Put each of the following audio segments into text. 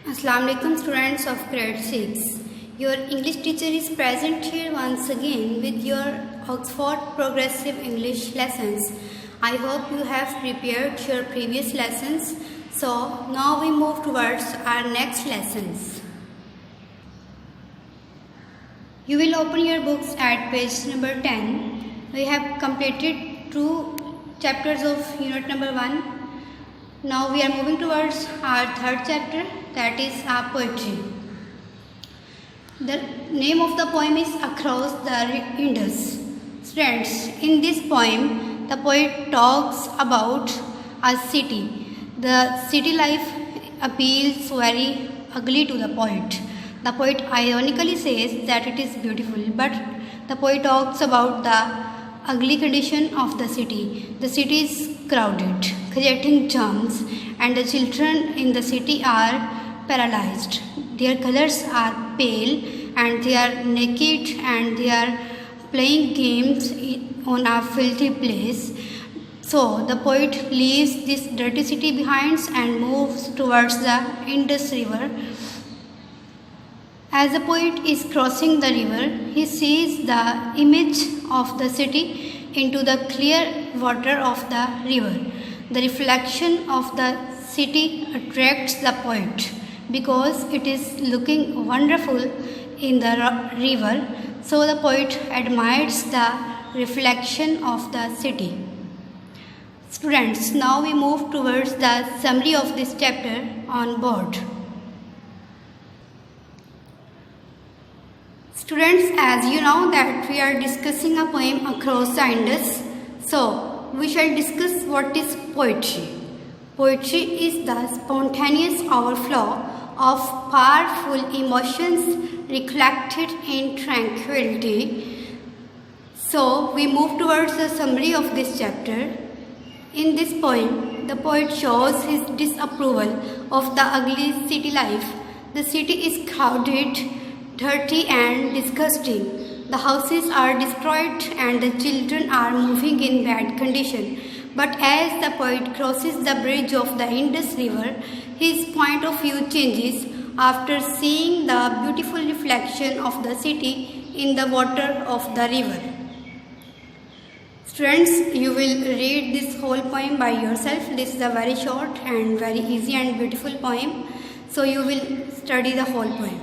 Assalamualaikum students of grade 6. Your English teacher is present here once again with your Oxford Progressive English lessons. I hope you have prepared your previous lessons. So now we move towards our next lessons. You will open your books at page number 10. We have completed 2 chapters of unit number 1. Now we are moving towards our 3rd chapter, that is our poetry. The name of the poem is Across the Indus. Friends, in this poem, the poet talks about a city. The city life appeals very ugly to the poet. The poet ironically says that it is beautiful, but the poet talks about the ugly condition of the city. The city is crowded, creating germs, and the children in the city are paralyzed. Their colors are pale, and they are naked, and they are playing games on a filthy place. So the poet leaves this dirty city behind and moves towards the Indus River. As the poet is crossing the river, he sees the image of the city into the clear water of the river. The reflection of the city attracts the poet because it is looking wonderful in the river. So the poet admires the reflection of the city. Students, now we move towards the summary of this chapter on board. Students, as you know that we are discussing a poem Across the Indus, so we shall discuss what is poetry. Poetry is the spontaneous overflow of powerful emotions reflected in tranquility. So we move towards the summary of this chapter. In this poem, the poet shows his disapproval of the ugly city life. The city is crowded, dirty and disgusting. The houses are destroyed and the children are moving in bad condition. But as the poet crosses the bridge of the Indus River, his point of view changes after seeing the beautiful reflection of the city in the water of the river. Students, you will read this whole poem by yourself. This is a very short and very easy and beautiful poem. So you will study the whole poem.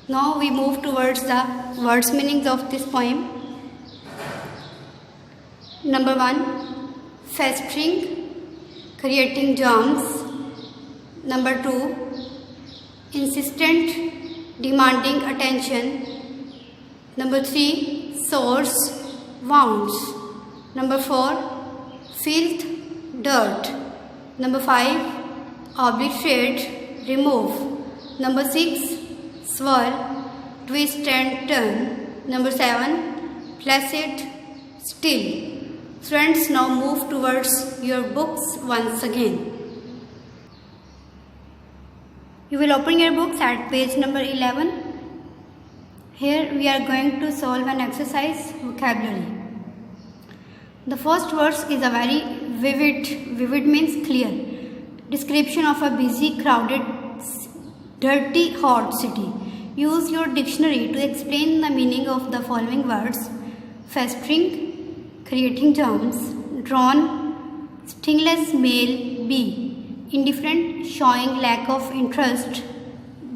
Now we move towards the words meanings of this poem. Number 1, festering, creating germs. Number 2, insistent, demanding attention. Number 3, sores, wounds. Number 4, filth, dirt. Number 5, obliterate, remove. Number 6, swirl, twist and turn. Number 7, placid, still. Friends, now move towards your books once again. You will open your books at page number 11. Here we are going to solve an exercise, vocabulary. The first verse is a very vivid means clear, description of a busy, crowded, dirty, hot city. Use your dictionary to explain the meaning of the following words: festering, creating germs, drawn, stingless male bee, indifferent, showing lack of interest,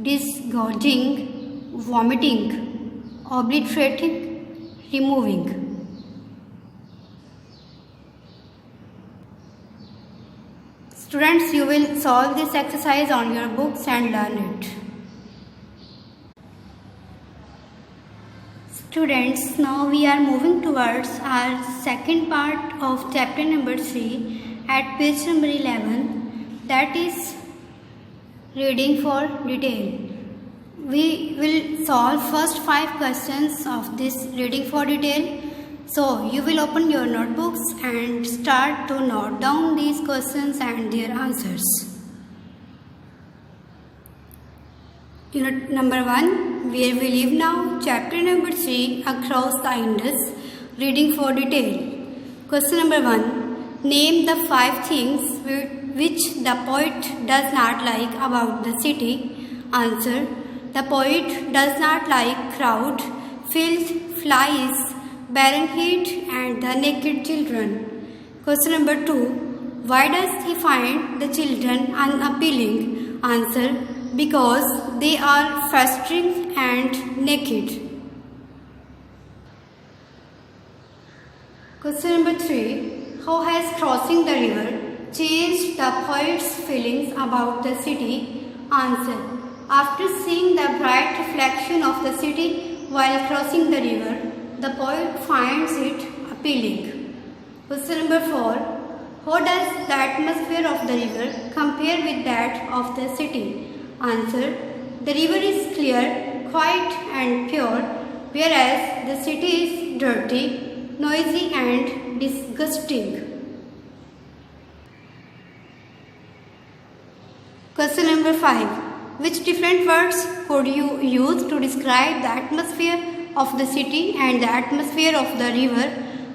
disgorging, vomiting, obliterating, removing. Students, you will solve this exercise on your books and learn it. Students, now we are moving towards our second part of chapter number 3 at page number 11, that is reading for detail. We will solve first 5 questions of this reading for detail. So you will open your notebooks and start to note down these questions and their answers. Unit number 1, where we live now, chapter number 3, Across the Indus, reading for detail. Question number 1, Name the 5 things which the poet does not like about the city. Answer. The poet does not like crowd, filth, flies, barren heat and the naked children. Question number 2. Why does he find the children unappealing? Answer. Because they are festering and naked. Question number 3. How has crossing the river changed the poet's feelings about the city? Answer. After seeing the bright reflection of the city while crossing the river, the poet finds it appealing. Question number 4. How does the atmosphere of the river compare with that of the city? Answer. The river is clear, quiet and pure, whereas the city is dirty, noisy and disgusting. Question number 5. Which different words could you use to describe the atmosphere of the city and the atmosphere of the river?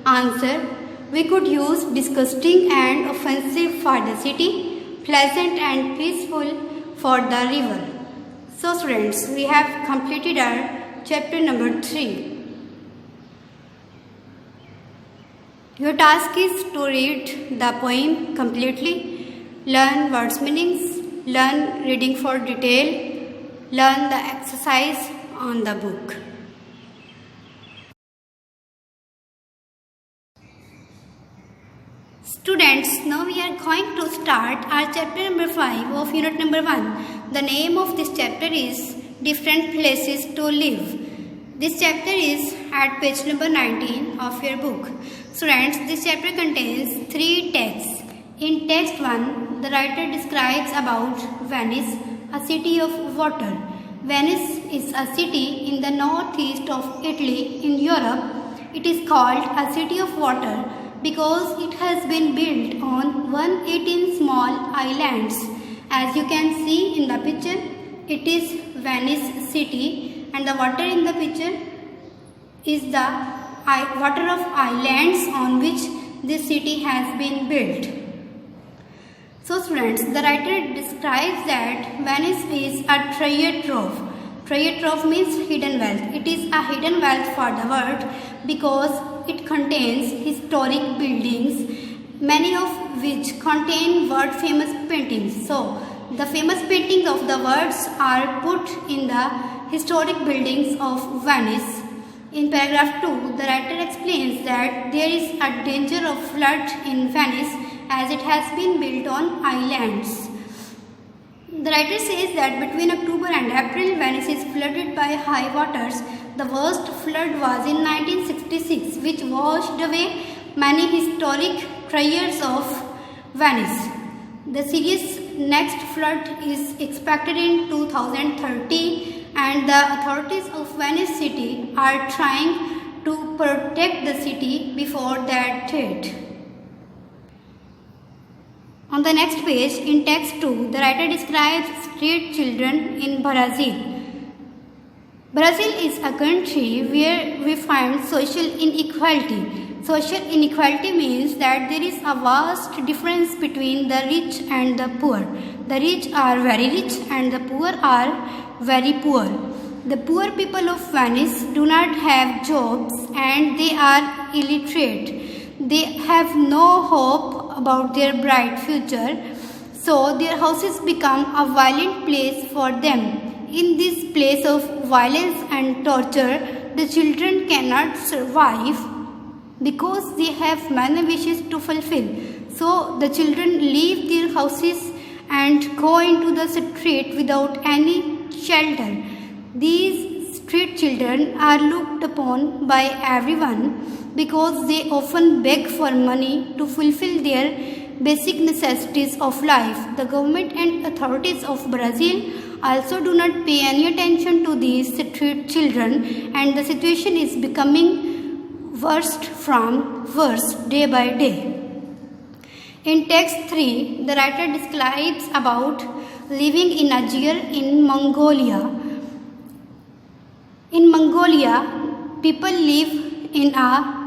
Answer. We could use disgusting and offensive for the city, pleasant and peaceful for the river. So students, we have completed our chapter number 3. Your task is to read the poem completely, learn words meanings, learn reading for detail, learn the exercise on the book. Students, now we are going to start our chapter number 5 of unit number 1. The name of this chapter is Different Places to Live. This chapter is at page number 19 of your book. Students, this chapter contains 3 texts. In text 1, the writer describes about Venice, a city of water. Venice is a city in the northeast of Italy in Europe. It is called a city of water because it has been built on 118 small islands. As you can see in the picture, it is Venice city and the water in the picture is the water of islands on which this city has been built. So students, the writer describes that Venice is a treasure trove. Treasure trove means hidden wealth. It is a hidden wealth for the world because it contains historic buildings, many of which contain world famous paintings. So the famous paintings of the world are put in the historic buildings of Venice. In paragraph 2, the writer explains that there is a danger of flood in Venice as it has been built on islands. The writer says that between October and April, Venice is flooded by high waters. The worst flood was in 1966, which washed away many historic treasures of Venice. The serious next flood is expected in 2030, and the authorities of Venice city are trying to protect the city before that date. On the next page, in text 2, the writer describes street children in Brazil. Brazil is a country where we find social inequality. Social inequality means that there is a vast difference between the rich and the poor. The rich are very rich and the poor are very poor. The poor people of Venice do not have jobs and they are illiterate. They have no hope about their bright future, so their houses become a violent place for them. In this place of violence and torture, the children cannot survive because they have many wishes to fulfill. So the children leave their houses and go into the street without any shelter. These street children are looked upon by everyone because they often beg for money to fulfill their basic necessities of life. The government and authorities of Brazil also do not pay any attention to these street children, and the situation is becoming worse from worse day by day. In text 3, the writer describes about living in a jail in Mongolia. In Mongolia, people live in a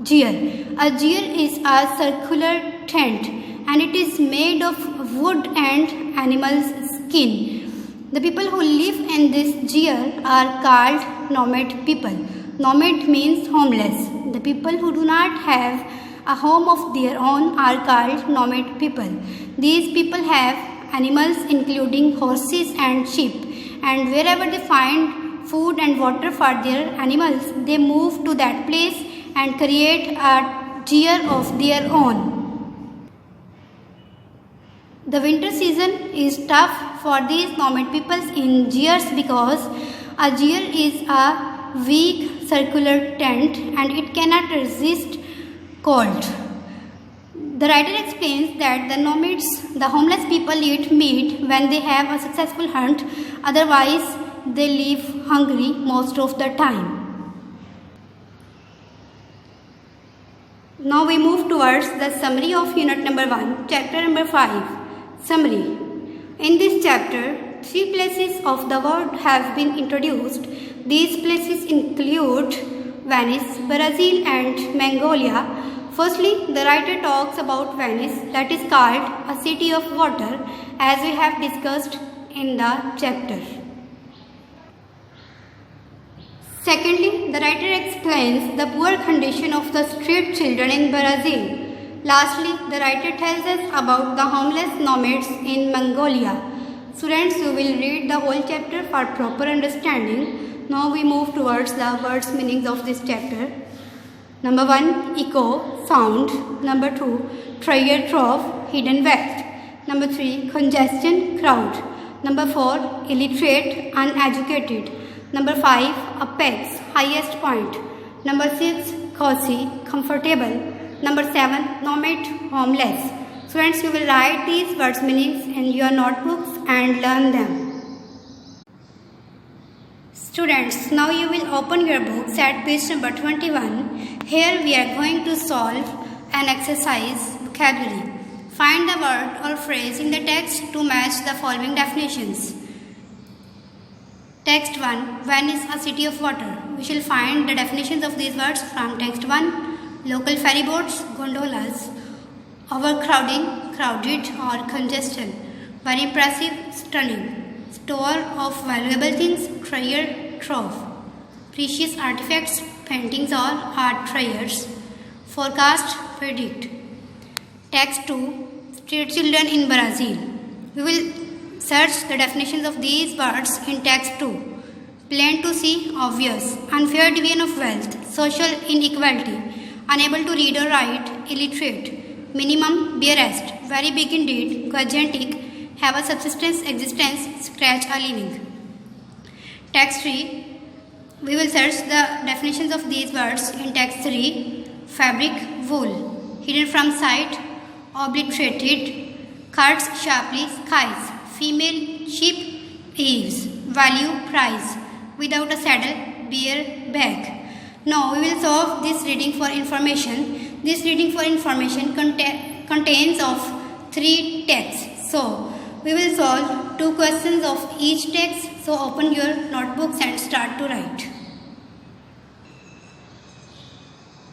jail. A jeer is a circular tent and it is made of wood and animal's skin. The people who live in this jeer are called nomad people. Nomad means homeless. The people who do not have a home of their own are called nomad people. These people have animals including horses and sheep, and wherever they find food and water for their animals, they move to that place and create a jeer of their own. The winter season is tough for these nomad peoples in jeers because a jeer is a weak circular tent and it cannot resist cold. The writer explains that the nomads, the homeless people, eat meat when they have a successful hunt, otherwise they live hungry most of the time. Now we move towards the summary of unit number 1, chapter number 5. Summary. In this chapter, 3 places of the world have been introduced. These places include Venice, Brazil and Mongolia. Firstly, the writer talks about Venice, that is called a city of water, as we have discussed in the chapter. Secondly, the writer explains the poor condition of the street children in Brazil. Lastly, the writer tells us about the homeless nomads in Mongolia. Students, you will read the whole chapter for proper understanding. Now we move towards the words meanings of this chapter. Number 1, echo, sound. Number 2, treasure trove, hidden wealth. Number 3, congestion, crowd. Number 4, illiterate, uneducated. Number 5, apex, highest point. Number 6, cozy, comfortable. Number 7, nomad, homeless. Students, you will write these words meanings in your notebooks and learn them. Students, now you will open your books at page number 21. Here we are going to solve an exercise, vocabulary. Find the word or phrase in the text to match the following definitions. Text 1, Venice, a city of water. We shall find the definitions of these words from text 1. Local ferry boats, gondolas. Overcrowding, crowded or congestion. Very impressive, stunning. Store of valuable things, treasure trove. Precious artifacts, paintings or art treasures. Forecast, predict. Text 2, street children in Brazil. We will search the definitions of these words in text 2. Plain to see, obvious. Unfair division of wealth, social inequality. Unable to read or write, illiterate. Minimum, barest. Very big indeed, gigantic. Have a subsistence, existence, scratch a living. Text 3. We will search the definitions of these words in text 3. Fabric, wool. Hidden from sight, obliterated. Cuts sharply, skies. Female, sheep, eaves. Value, price. Without a saddle, bare back. Now we will solve this reading for information. This reading for information contains of 3 texts. So we will solve 2 questions of each text. So open your notebooks and start to write.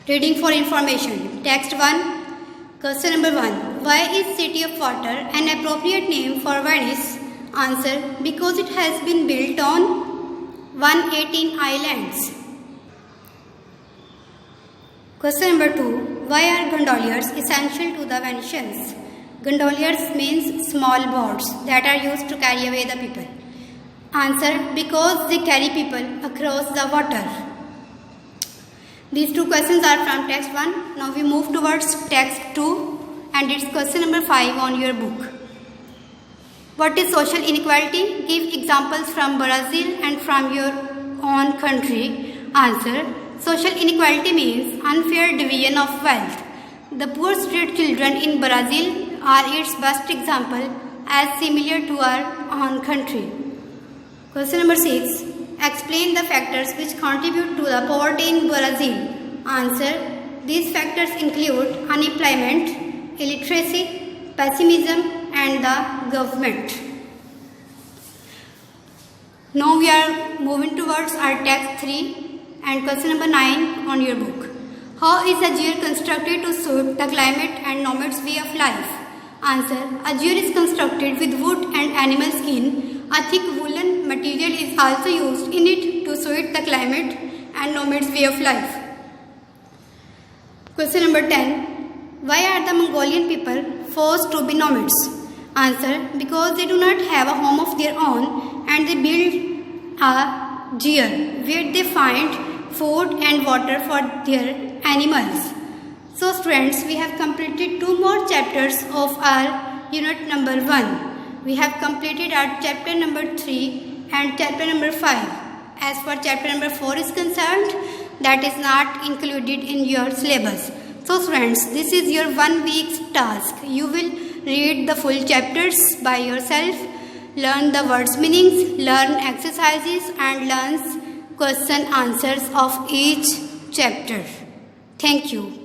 Reading for information. Text 1. Question number 1. Why is City of Water an appropriate name for Venice? Answer. Because it has been built on 118 islands. Question number 2. Why are gondoliers essential to the Venetians? Gondoliers means small boats that are used to carry away the people. Answer. Because they carry people across the water. These 2 questions are from text 1. Now we move towards text 2 and it's question number 5 on your book. What is social inequality? Give examples from Brazil and from your own country. Answer. Social inequality means unfair division of wealth. The poor street children in Brazil are its best example as similar to our own country. Question number 6. Explain the factors which contribute to the poverty in Brazil. Answer. These factors include unemployment, illiteracy, pessimism and the government. Now we are moving towards our text 3 and question number 9 on your book. How is Azure constructed to suit the climate and nomad's way of life? Answer. Azure is constructed with wood and animal skin. A thick woolen material is also used in it to suit the climate and nomad's way of life. Question number 10. Why are the Mongolian people forced to be nomads? Answer. Because they do not have a home of their own and they build a lair where they find food and water for their animals. So students, we have completed 2 more chapters of our unit number 1. We have completed our chapter number 3 and chapter number 5. As for chapter number 4 is concerned, that is not included in your syllabus. So students, this is your 1 week's task. You will read the full chapters by yourself, learn the words meanings, learn exercises and learn question answers of each chapter. Thank you.